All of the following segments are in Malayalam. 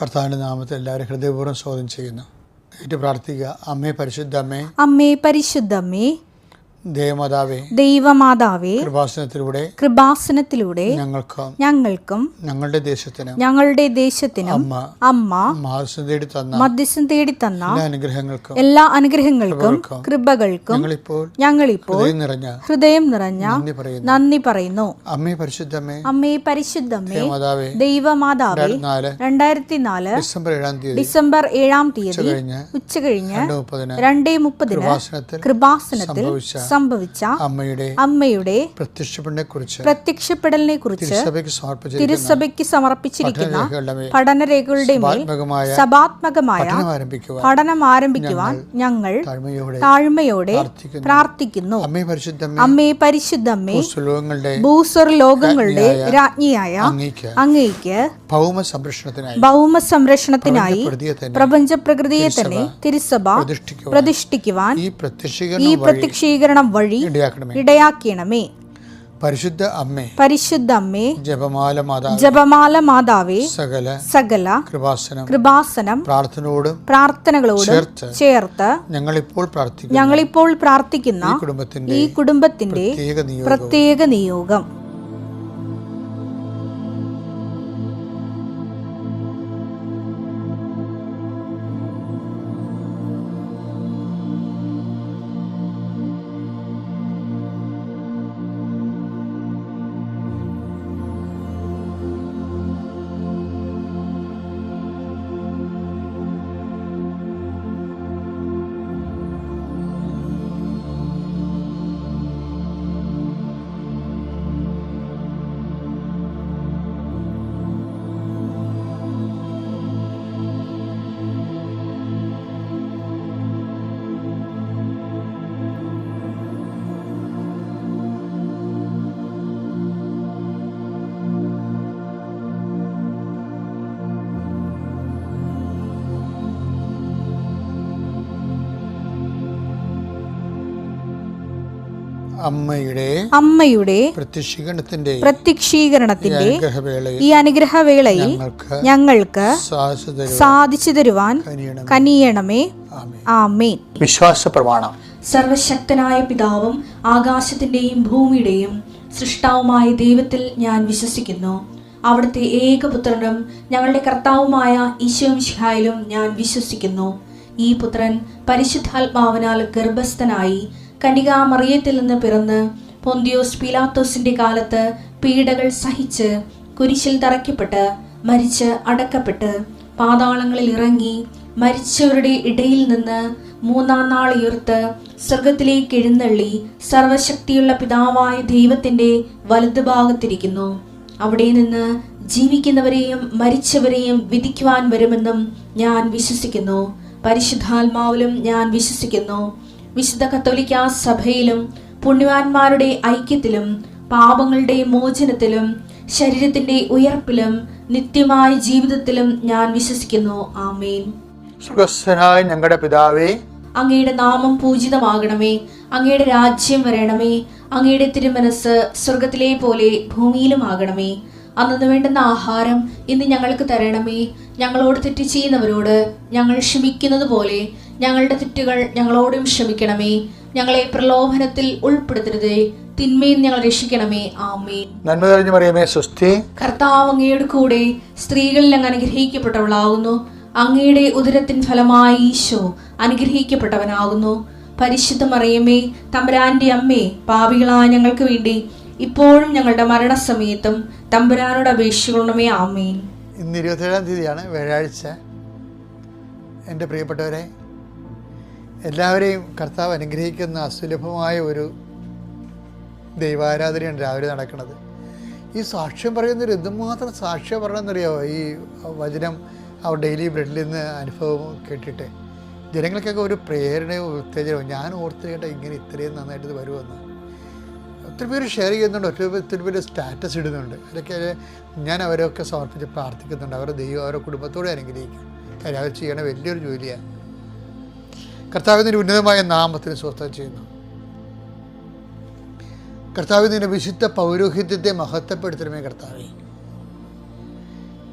കർത്താവിൻ്റെ നാമത്തിൽ എല്ലാവരും ഹൃദയപൂർവ്വം സ്വാഗതം ചെയ്യുന്നു. ഏറ്റു പ്രാർത്ഥിക്കുക. അമ്മേ പരിശുദ്ധ അമ്മേ, അമ്മേ പരിശുദ്ധ അമ്മേ, ദൈവമാതാവേ, കൃപാസനത്തിലൂടെ ഞങ്ങൾക്കും ഞങ്ങളുടെ ദേശത്തിനും അമ്മ മധ്യസ്ഥം തേടി തന്ന എല്ലാ അനുഗ്രഹങ്ങൾക്കും കൃപകൾക്കും ഞങ്ങളിപ്പോൾ ഹൃദയം നിറഞ്ഞ നന്ദി പറയുന്നു. അമ്മേ പരിശുദ്ധമേ, അമ്മേ പരിശുദ്ധമേ, ദൈവമാതാവേ, 2004 ഡിസംബർ 7 തീയതി ഉച്ചകഴിഞ്ഞ് 2:30 കൃപാസനത്തിൽ സംഭവിച്ച അമ്മയുടെ പ്രത്യക്ഷപ്പെടലിനെ കുറിച്ച് തിരുസഭയ്ക്ക് സമർപ്പിച്ചിരിക്കുന്ന പഠനരേഖകളുടെ മേൽ സഭാത്മകമായ പഠനം ആരംഭിക്കുവാൻ ഞങ്ങൾ താഴ്മയോടെ പ്രാർത്ഥിക്കുന്നു. അമ്മേ പരിശുദ്ധമ്മേ, ഭൂസ്വർലോകങ്ങളുടെ രാജ്ഞിയായ അങ്ങേയ്ക്ക് ഭൗമ സംരക്ഷണത്തിനായി പ്രപഞ്ച പ്രകൃതിയെ തന്നെ തിരുസഭ പ്രതിഷ്ഠിക്കുവാൻ ഈ പ്രത്യക്ഷീകരണം വഴി ഇടയാക്കണമേ. പരിശുദ്ധ അമ്മേ, ജപമാല മാതാവേ, സകല കൃപാസനം പ്രാർത്ഥനകളോടും ചേർത്ത് ഞങ്ങളിപ്പോൾ പ്രാർത്ഥിക്കുന്ന ഈ കുടുംബത്തിന്റെ പ്രത്യേക നിയോഗം. അമ്മയുടെ പ്രത്യക്ഷീകരണത്തിന്റെ ഈ അനുഗ്രഹവേളയിൽ ഞങ്ങൾക്ക് സാധിച്ചു തരുവാൻ കനിയണമേ. ആമേൻ. വിശ്വാസ പ്രമാണം. സർവശക്തനായ പിതാവും ആകാശത്തിന്റെയും ഭൂമിയുടെയും സൃഷ്ടാവുമായ ദൈവത്തിൽ ഞാൻ വിശ്വസിക്കുന്നു. അവിടുത്തെ ഏകപുത്രനും ഞങ്ങളുടെ കർത്താവുമായ ഈശോ മിശിഹായിലും ഞാൻ വിശ്വസിക്കുന്നു. ഈ പുത്രൻ പരിശുദ്ധാത്മാവിനാൽ ഗർഭസ്ഥനായി കന്യകാമറിയത്തിൽ നിന്ന് പിറന്ന് പൊന്തിയോസ് പീലാത്തോസിന്റെ കാലത്ത് പീഡകൾ സഹിച്ച് കുരിശിൽ തറയ്ക്കപ്പെട്ട് മരിച്ച് അടക്കപ്പെട്ട് പാതാളങ്ങളിൽ ഇറങ്ങി മരിച്ചവരുടെ ഇടയിൽ നിന്ന് 3-ാം നാൾ ഉയർത്ത് സ്വർഗത്തിലേക്ക് എഴുന്നള്ളി സർവശക്തിയുള്ള പിതാവായ ദൈവത്തിന്റെ വലതുഭാഗത്തിരിക്കുന്നു. അവിടെ നിന്ന് ജീവിക്കുന്നവരെയും മരിച്ചവരെയും വിധിക്കുവാൻ വരുമെന്നും ഞാൻ വിശ്വസിക്കുന്നു. പരിശുദ്ധാത്മാവിലും ഞാൻ വിശ്വസിക്കുന്നു. വിശുദ്ധ കത്തോലിക്കാ സഭയിലും പുണ്യവാന്മാരുടെ ഐക്യത്തിലും പാപങ്ങളുടെ മോചനത്തിലും ശരീരത്തിന്റെ ഉയർപ്പിലും നിത്യമായ ജീവിതത്തിലും ഞാൻ വിശ്വസിക്കുന്നു. ആമേൻ. സ്വർഗ്ഗസ്ഥനായ ഞങ്ങളുടെ പിതാവേ, അങ്ങയുടെ നാമം പൂജിതമാകണമേ. അങ്ങയുടെ രാജ്യം വരണമേ. അങ്ങയുടെ തിരുമനസ് സ്വർഗത്തിലെ പോലെ ഭൂമിയിലും ആകണമേ. അന്നു വേണ്ടുന്ന ആഹാരം ഇന്ന് ഞങ്ങൾക്ക് തരണമേ. ഞങ്ങളോട് തെറ്റ് ചെയ്യുന്നവരോട് ഞങ്ങൾ ക്ഷമിക്കുന്നത് പോലെ ഞങ്ങളുടെ തെറ്റുകൾ ഞങ്ങളോടും ക്ഷമിക്കണമേ. ഞങ്ങളെ പ്രലോഭനത്തിൽ ഉൾപ്പെടുത്തരുതേ, തിന്മയിൽ ഞങ്ങൾ രക്ഷിക്കണമേ. ആമേൻ. നന്മ നിറഞ്ഞ മറിയമേ, സ്വസ്തി. കർത്താവ് അങ്ങയുടെ കൂടെ സ്ത്രീകളിൽ അങ്ങ് അനുഗ്രഹിക്കപ്പെട്ടവളാകുന്നു. അങ്ങയുടെ ഉദരത്തിൻ ഫലമായി ഈശോ അനുഗ്രഹിക്കപ്പെട്ടവനാകുന്നു. പരിശുദ്ധ മറിയമേ, തമ്പുരാന്റെ അമ്മേ, പാപികളായ ഞങ്ങൾക്ക് വേണ്ടി ഇപ്പോഴും ഞങ്ങളുടെ മരണസമയത്തും തമ്പുരാനോട് അപേക്ഷിക്കണമേ. ആമേൻ. ഇന്ന് 27-ാം തീയതിയാണ്, വ്യാഴാഴ്ച. എൻ്റെ പ്രിയപ്പെട്ടവരെ, എല്ലാവരെയും കർത്താവ് അനുഗ്രഹിക്കുന്ന അസുലഭമായ ഒരു ദൈവാരാധനയാണ് രാവിലെ നടക്കുന്നത്. ഈ സാക്ഷ്യം പറയുന്നവർ എന്തുമാത്രം സാക്ഷ്യം പറയണമെന്നറിയാമോ? ഈ വചനം അവർ ഡെയിലി ബ്രെഡിൽ നിന്ന് അനുഭവം കേട്ടിട്ട് ജനങ്ങൾക്കൊക്കെ ഒരു പ്രേരണയോ ഉത്തേജനമോ. ഞാൻ ഓർത്ത് കേട്ട ഇങ്ങനെ ഇത്രയും നന്നായിട്ട് വരുമെന്ന് ഒത്തിരി പേര് ഷെയർ ചെയ്യുന്നുണ്ട്, ഒത്തിരി പേര് സ്റ്റാറ്റസ് ഇടുന്നുണ്ട്. അതൊക്കെ ഞാൻ അവരൊക്കെ സമർപ്പിച്ച് പ്രാർത്ഥിക്കുന്നുണ്ട്. അവരുടെ ദൈവം അവരുടെ കുടുംബത്തോടെ അനുഗ്രഹിക്കും. കാര്യം അവർ ചെയ്യണ വലിയൊരു ജോലിയാണ്. കർത്താവിൻ്റെ ഉന്നതമായ നാമത്തിന് സ്വസ്ഥം ചെയ്യുന്നു. കർത്താവിൻ്റെ വിശുദ്ധ പൗരോഹിത്യത്തെ മഹത്വപ്പെടുത്തണമേ. കർത്താവേ,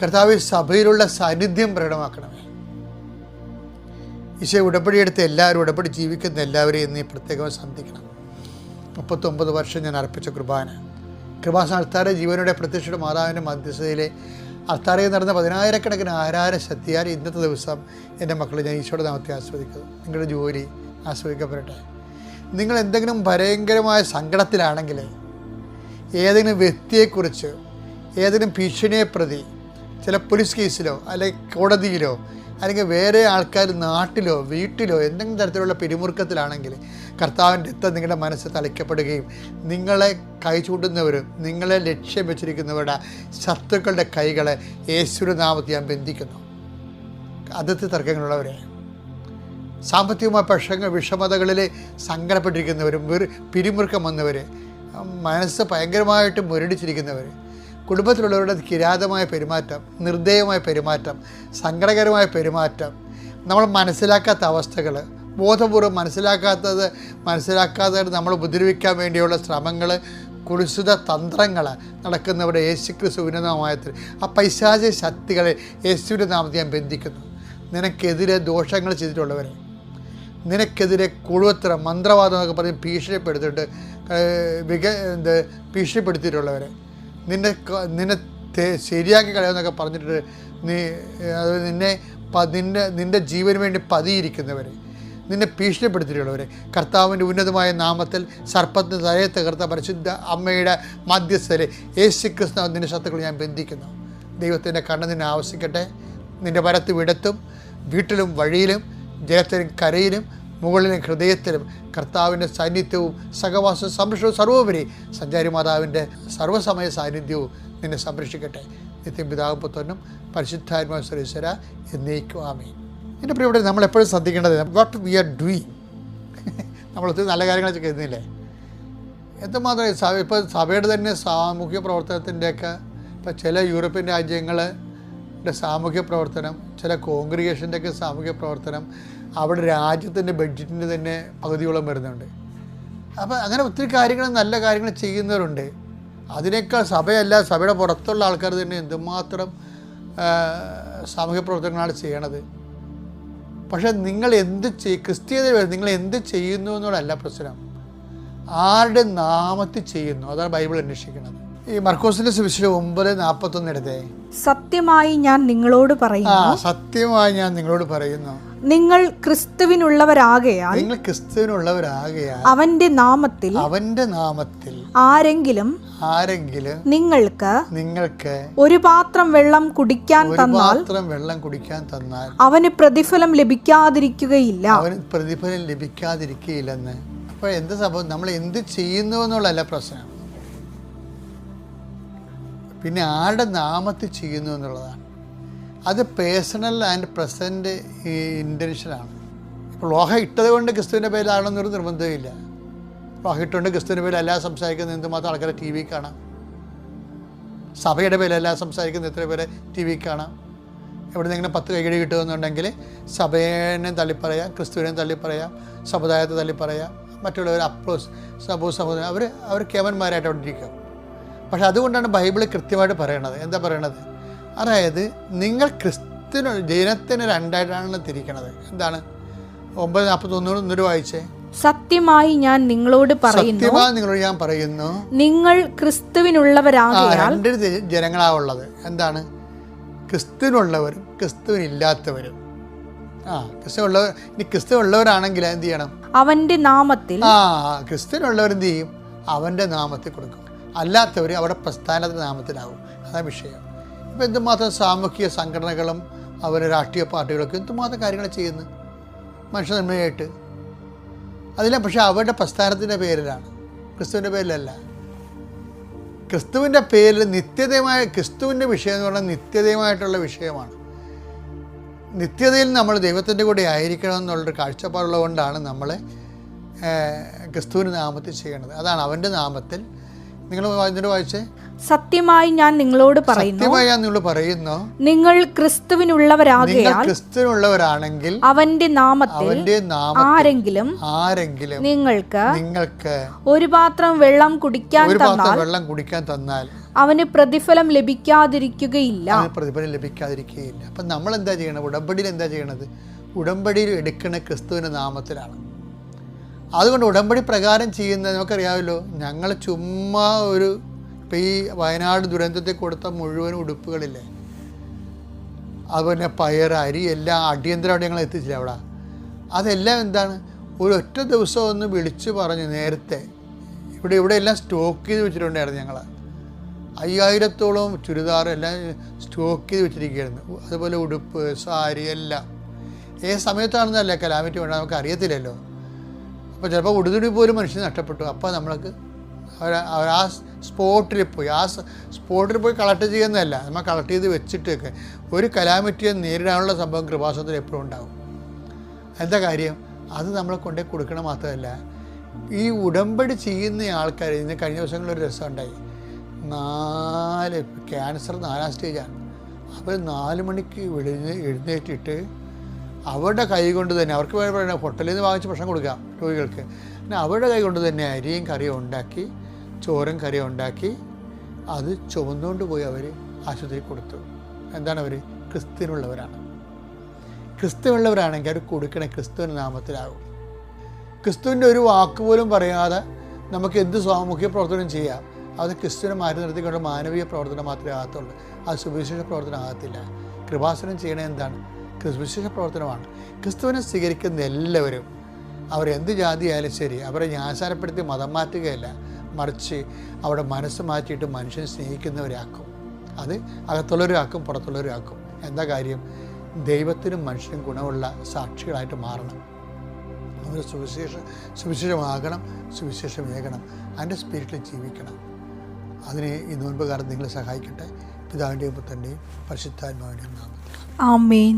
കർത്താവ് സഭയിലുള്ള സാന്നിധ്യം പ്രകടമാക്കണമേ. ഈശോ ഉടമ്പടിയെടുത്ത് എല്ലാവരും, ഉടമ്പടി ജീവിക്കുന്ന എല്ലാവരെയും നീ പ്രത്യേകം സന്ധിക്കണം. 39 വർഷം ഞാൻ അർപ്പിച്ച കൃപാസന അൾത്താര ജീവനോടെ പ്രത്യക്ഷയുടെ മാതാവിൻ്റെ മധ്യസ്ഥതയിലെ അൾത്താരയിൽ നടന്ന 10,000-കണക്കിന് ആരാധന ശക്തിയാൽ ഇന്നത്തെ ദിവസം എൻ്റെ മക്കളെ ഞാൻ ഈശോയുടെ നാമത്തെ ആസ്വദിക്കുന്നു. നിങ്ങളുടെ ജോലി ആസ്വദിക്കപ്പെടട്ടെ. നിങ്ങൾ എന്തെങ്കിലും ഭയങ്കരമായ സങ്കടത്തിലാണെങ്കിൽ, ഏതെങ്കിലും വ്യക്തിയെക്കുറിച്ച്, ഏതെങ്കിലും ഭീഷണിയെ പ്രതി ചില പോലീസ് കേസിലോ അല്ലെങ്കിൽ കോടതിയിലോ അല്ലെങ്കിൽ വേറെ ആൾക്കാർ നാട്ടിലോ വീട്ടിലോ എന്തെങ്കിലും തരത്തിലുള്ള പിരിമുറുക്കത്തിലാണെങ്കിൽ, കർത്താവിൻ്റെ രക്തം നിങ്ങളുടെ മനസ്സ് തളിക്കപ്പെടുകയും നിങ്ങളെ കൈ ചൂണ്ടുന്നവരും നിങ്ങളെ ലക്ഷ്യം വെച്ചിരിക്കുന്നവരുടെ ശത്രുക്കളുടെ കൈകളെ യേശുവിന്റെ നാമത്തിൽ ഞാൻ ബന്ധിക്കുന്നു. അതിർത്തി തർക്കങ്ങളുള്ളവരെ, സാമ്പത്തികമായ വിഷമതകളിൽ സങ്കടപ്പെട്ടിരിക്കുന്നവരും പിരിമുറുക്കം വന്നവർ, മനസ്സ് ഭയങ്കരമായിട്ട് മുരടിച്ചിരിക്കുന്നവർ, കുടുംബത്തിലുള്ളവരുടെ കിരാതമായ പെരുമാറ്റം, നിർദ്ദയമായ പെരുമാറ്റം, സങ്കടകരമായ പെരുമാറ്റം, നമ്മൾ മനസ്സിലാക്കാത്ത അവസ്ഥകൾ, ബോധപൂർവ്വം മനസ്സിലാക്കാതെ നമ്മൾ ഉപദ്രവിക്കാൻ വേണ്ടിയുള്ള ശ്രമങ്ങൾ, കുരിശിത തന്ത്രങ്ങൾ നടക്കുന്നവരുടെ യേശുക്രിസ്തു ഉന്നതമായത്തിൽ ആ പൈശാചിക ശക്തികളെ യേശുവിൻ്റെ നാമത്തിൽ ഞാൻ ബന്ധിക്കുന്നു. നിനക്കെതിരെ ദോഷങ്ങൾ ചെയ്തിട്ടുള്ളവരെ, നിനക്കെതിരെ കുഴുവത്രം മന്ത്രവാദം എന്നൊക്കെ പറഞ്ഞ് ഭീഷണിപ്പെടുത്തിയിട്ടുള്ളവരെ, നിന്നെ ശരിയാക്കി കളയുമെന്നൊക്കെ പറഞ്ഞിട്ട് നിൻ്റെ ജീവന് വേണ്ടി പതിയിരിക്കുന്നവരെ, നിന്നെ ഭീഷണിപ്പെടുത്തിയിട്ടുള്ളവരെ, കർത്താവിൻ്റെ ഉന്നതമായ നാമത്തിൽ സർപ്പത്തിന് തലയെ തകർത്ത പരിശുദ്ധ അമ്മയുടെ മധ്യസ്ഥരെ യേശുക്രിസ്തു നിൻ്റെ ശത്രുക്കൾ ഞാൻ ബന്ധിക്കുന്നു. ദൈവത്തിൻ്റെ കണ്ണ് നിന്നെ ആവശ്യിക്കട്ടെ. നിൻ്റെ വലത്തും ഇടത്തും വീട്ടിലും വഴിയിലും ജലത്തിലും കരയിലും മുകളിലും ഹൃദയത്തിലും കർത്താവിൻ്റെ സാന്നിധ്യവും സഹവാസവും സംരക്ഷണവും സർവോപരി സഞ്ചാരി മാതാവിൻ്റെ സർവ്വസമയ സാന്നിധ്യവും നിന്നെ സംരക്ഷിക്കട്ടെ. നിത്യം പിതാവും പുത്രനും പരിശുദ്ധാത്മാവും സർവീശ്വര എന്നേക്കും ആമേൻ. എൻ്റെ പ്രിയപ്പെട്ട, നമ്മളെപ്പോഴും ശ്രദ്ധിക്കേണ്ടത് വാട്ട് വി ആർ ഡൂയിങ്. നമ്മളൊത്തിരി നല്ല കാര്യങ്ങളൊക്കെ ചെയ്യുന്നില്ലേ? എന്തുമാത്രം ഇപ്പോൾ സഭയുടെ തന്നെ സാമൂഹ്യ പ്രവർത്തനത്തിൻ്റെയൊക്കെ, ഇപ്പോൾ ചില യൂറോപ്യൻ രാജ്യങ്ങളുടെ സാമൂഹ്യ പ്രവർത്തനം, ചില കോൺഗ്രിഗേഷൻ്റെയൊക്കെ സാമൂഹ്യ പ്രവർത്തനം, അവിടെ രാജ്യത്തിൻ്റെ ബഡ്ജറ്റിൻ്റെ തന്നെ പകുതിയോളം വരുന്നുണ്ട്. അപ്പോൾ അങ്ങനെ ഒത്തിരി കാര്യങ്ങൾ, നല്ല കാര്യങ്ങൾ ചെയ്യുന്നവരുണ്ട്. അതിനേക്കാൾ സഭയുടെ പുറത്തുള്ള ആൾക്കാർ തന്നെ എന്തുമാത്രം സാമൂഹ്യ പ്രവർത്തനങ്ങളാണ് ചെയ്യണത്. പക്ഷേ നിങ്ങൾ ക്രിസ്തീയത നിങ്ങൾ എന്ത് ചെയ്യുന്നു എന്നുള്ളതല്ല പ്രശ്നം, ആരുടെ നാമത്തിൽ ചെയ്യുന്നു, അതാണ് ബൈബിൾ അന്വേഷിക്കുന്നത്. ഈ മർക്കോസിന്റെ സുവിശേഷം 9:41 എടുത്തേ. സത്യമായി ഞാൻ നിങ്ങളോട് പറയുന്നു, സത്യമായി ഞാൻ നിങ്ങളോട് പറയുന്നു, നിങ്ങൾ ക്രിസ്തുവിനുള്ളവരാകയാൽ അവന്റെ നാമത്തിൽ ആരെങ്കിലും നിങ്ങൾക്ക് ഒരു പാത്രം വെള്ളം കുടിക്കാൻ തന്നാൽ അവന് പ്രതിഫലം ലഭിക്കാതിരിക്കുകയില്ലെന്ന്. അപ്പോൾ എന്ത് സംഭവം? നമ്മൾ എന്ത് ചെയ്യുന്നു എന്നുള്ളതല്ല പ്രശ്നം, പിന്നെ ആരുടെ നാമത്തിൽ ചെയ്യുന്നു എന്നുള്ളതാണ്. അത് പേഴ്സണൽ ആൻഡ് പ്രസൻറ്റ് ഇൻറ്റൻഷനാണ്. ഇപ്പോൾ ലോഹ ഇട്ടത് കൊണ്ട് ക്രിസ്തുവിൻ്റെ പേരിലാണെന്നൊരു നിർബന്ധമില്ല. ലോഹ ഇട്ടുകൊണ്ട് ക്രിസ്തുവിൻ്റെ പേരിലല്ല സംസാരിക്കുന്ന എന്തുമാത്രം ആൾക്കാരെ ടി വി കാണാം. സഭയുടെ പേരിലല്ല സംസാരിക്കുന്ന എത്ര പേരെ ടി വി കാണാം. എവിടെ നിന്നെങ്കിലും 10 കൈകടി കിട്ടുമെന്നുണ്ടെങ്കിൽ സഭയെ തള്ളിപ്പറയാം, ക്രിസ്തുവിനെ തള്ളിപ്പറയാം, സമുദായത്തെ തള്ളിപ്പറയാം, മറ്റുള്ളവർ സമുദായം അവർ കേവന്മാരായിട്ട് അവിടെ ഇരിക്കും. പക്ഷെ അതുകൊണ്ടാണ് ബൈബിൾ കൃത്യമായിട്ട് പറയണത്. എന്താ പറയണത്? അതായത് നിങ്ങൾ ജനത്തിന് രണ്ടായിട്ടാണ് തിരിക്കണത്. എന്താണ്? 9:41 വായിച്ചേ. സത്യമായി ഞാൻ നിങ്ങളോട് പറയുന്നു, നിങ്ങൾ ക്രിസ്തുവിനുള്ളവരാകയാൽ. 2 ജനങ്ങളാ ഉള്ളത്. എന്താണ്? ക്രിസ്തുവിനുള്ളവരും ക്രിസ്തുവിനില്ലാത്തവരും. ക്രിസ്തുവുള്ളവർ. ഇനി ക്രിസ്തുവുള്ളവരാണെങ്കിൽ എന്ത് ചെയ്യണം? അവന്റെ നാമത്തിൽ. ക്രിസ്തുവിനുള്ളവർ എന്ത് ചെയ്യും? അവൻ്റെ നാമത്തിൽ കൊടുക്കും. അല്ലാത്തവർ അവിടെ പ്രസ്ഥാനത്തിൻ്റെ നാമത്തിലാവും. അതാണ് വിഷയം. ഇപ്പോൾ എന്തുമാത്രം സാമൂഹിക സംഘടനകളും രാഷ്ട്രീയ പാർട്ടികളൊക്കെ എന്തുമാത്രം കാര്യങ്ങൾ ചെയ്യുന്നു മനുഷ്യ നന്മയായിട്ട്. അതിലെ പക്ഷേ അവരുടെ പ്രസ്ഥാനത്തിൻ്റെ പേരിലാണ്, ക്രിസ്തുവിൻ്റെ പേരിലല്ല. ക്രിസ്തുവിൻ്റെ പേരിൽ ക്രിസ്തുവിൻ്റെ വിഷയം എന്ന് പറഞ്ഞാൽ നിത്യതയുമായിട്ടുള്ള വിഷയമാണ്. നിത്യതയിൽ നമ്മൾ ദൈവത്തിൻ്റെ കൂടെ ആയിരിക്കണം എന്നുള്ളൊരു കാഴ്ചപ്പാടുള്ളത് കൊണ്ടാണ് നമ്മൾ ക്രിസ്തുവിൻ്റെ നാമത്തിൽ ചെയ്യണത്. അതാണ് അവൻ്റെ നാമത്തിൽ. നിങ്ങൾ ഇതിൻ്റെ വായിച്ചേ. സത്യമായി ഞാൻ നിങ്ങളോട് പറയുന്നു, നിങ്ങൾ ക്രിസ്തുവിനുള്ളവരാണെങ്കിൽ അവന്റെ നാമത്തിൽ ആരെങ്കിലും നിങ്ങൾക്ക് ഒരു പാത്രം വെള്ളം കുടിക്കാൻ തന്നാൽ അവന് പ്രതിഫലം ലഭിക്കാതിരിക്കുകയില്ല. അപ്പം നമ്മൾ എന്താ ചെയ്യണം? ഉടമ്പടിയിൽ എന്താ ചെയ്യണത്? ഉടമ്പടിയിൽ എടുക്കുന്ന ക്രിസ്തുവിൻ്റെ നാമത്തിലാണ്. അതുകൊണ്ട് ഉടമ്പടി പ്രകാരം ചെയ്യുന്നത് നമുക്കറിയാമല്ലോ. ഞങ്ങൾ ചുമ്മാ ഇപ്പം ഈ വയനാട് ദുരന്തത്തിൽ കൊടുത്ത മുഴുവൻ ഉടുപ്പുകളില്ലേ, അതുപോലെ പയർ, അരി എല്ലാം അടിയന്തരമായിട്ട് ഞങ്ങൾ എത്തിച്ചില്ല അവിടെ. അതെല്ലാം എന്താണ്, ഒരൊറ്റ ദിവസം ഒന്ന് വിളിച്ച് പറഞ്ഞ് നേരത്തെ ഇവിടെ എല്ലാം സ്റ്റോക്ക് ചെയ്ത് വെച്ചിട്ടുണ്ടായിരുന്നു. ഞങ്ങൾ 5000-ഓളം ചുരിദാർ എല്ലാം സ്റ്റോക്ക് ചെയ്ത് വെച്ചിരിക്കുകയായിരുന്നു. അതുപോലെ ഉടുപ്പ്, സാരി എല്ലാം. ഏത് സമയത്താണെന്നല്ല കലാമിറ്റി വേണ്ട, നമുക്ക് അറിയത്തില്ലല്ലോ. അപ്പോൾ ചിലപ്പോൾ ഉടുതുണി പോലും മനുഷ്യന് നഷ്ടപ്പെട്ടു. അപ്പോൾ നമ്മൾക്ക് ആ സ്പോട്ടിൽ പോയി കളക്ട് ചെയ്യുന്നതല്ല, നമ്മൾ കളക്ട് ചെയ്ത് വെച്ചിട്ടൊക്കെ ഒരു കലാമിറ്റിയെ നേരിടാനുള്ള സംഭവം കൃപാസനത്തിൽ എപ്പോഴും ഉണ്ടാകും. എന്താ കാര്യം? അത് നമ്മളെ കൊണ്ടേ കൊടുക്കണം. മാത്രമല്ല, ഈ ഉടമ്പടി ചെയ്യുന്ന ആൾക്കാർ, ഇന്ന് കഴിഞ്ഞ ദിവസങ്ങളിലൊരു രസമുണ്ടായി. 4 ക്യാൻസർ 4ാം സ്റ്റേജാണ്. അവർ 4 മണിക്ക് എഴുന്നേറ്റിട്ട് അവരുടെ കൈ കൊണ്ട് തന്നെ, അവർക്ക് വേണം ഹോട്ടലിൽ നിന്ന് വാങ്ങിച്ച് ഭക്ഷണം കൊടുക്കാം രോഗികൾക്ക്, പിന്നെ അവരുടെ കൈ കൊണ്ട് തന്നെ അരിയും കറിയും ഉണ്ടാക്കി, ചോറും കറിയും ഉണ്ടാക്കി അത് ചുമന്നുകൊണ്ട് പോയി അവർ ആശുപത്രിയിൽ കൊടുത്തു. എന്താണ്? അവർ ക്രിസ്തുവിനുള്ളവരാണ്. ക്രിസ്തുവിനുള്ളവരാണെങ്കിൽ അവർ കൊടുക്കണേ ക്രിസ്തുവിൻ്റെ നാമത്തിലാകും. ക്രിസ്തുവിൻ്റെ ഒരു വാക്ക് പോലും പറയാതെ നമുക്ക് എന്ത് സാമൂഹിക പ്രവർത്തനം ചെയ്യാം. അത് ക്രിസ്തുവിനെ മാറ്റി നിർത്തിക്കൊണ്ട് മാനവീയ പ്രവർത്തനം മാത്രമേ ആകത്തുള്ളൂ. അത് സുവിശേഷ പ്രവർത്തനം ആകത്തില്ല. കൃപാസനം ചെയ്യണേ എന്താണ്? സുവിശേഷ പ്രവർത്തനമാണ്. ക്രിസ്തുവിനെ സ്വീകരിക്കുന്ന എല്ലാവരും, അവരെന്ത് ജാതിയായാലും ശരി, അവരെ ന്യായസാരപ്പെടുത്തി മതം മാറ്റുകയല്ല, മറിച്ച് അവിടെ മനസ്സ് മാറ്റിയിട്ട് മനുഷ്യനെ സ്നേഹിക്കുന്നവരാക്കും. അത് അകത്തുള്ളവരാക്കും, പുറത്തുള്ളവരാക്കും. എന്താ കാര്യം? ദൈവത്തിനും മനുഷ്യനും ഗുണമുള്ള സാക്ഷികളായിട്ട് മാറണം. അവർ സുവിശേഷമാകണം, സുവിശേഷമേകണം, അതിൻ്റെ സ്പിരിറ്റിൽ ജീവിക്കണം. അതിന് ഈ നോൻപ് കാലത്ത് നിങ്ങളെ സഹായിക്കട്ടെ. പിതാവിൻ്റെയും പുത്രൻ്റെയും പരിശുദ്ധാത്മാവിൻ്റെയും നാമത്തിൽ. ആമേൻ.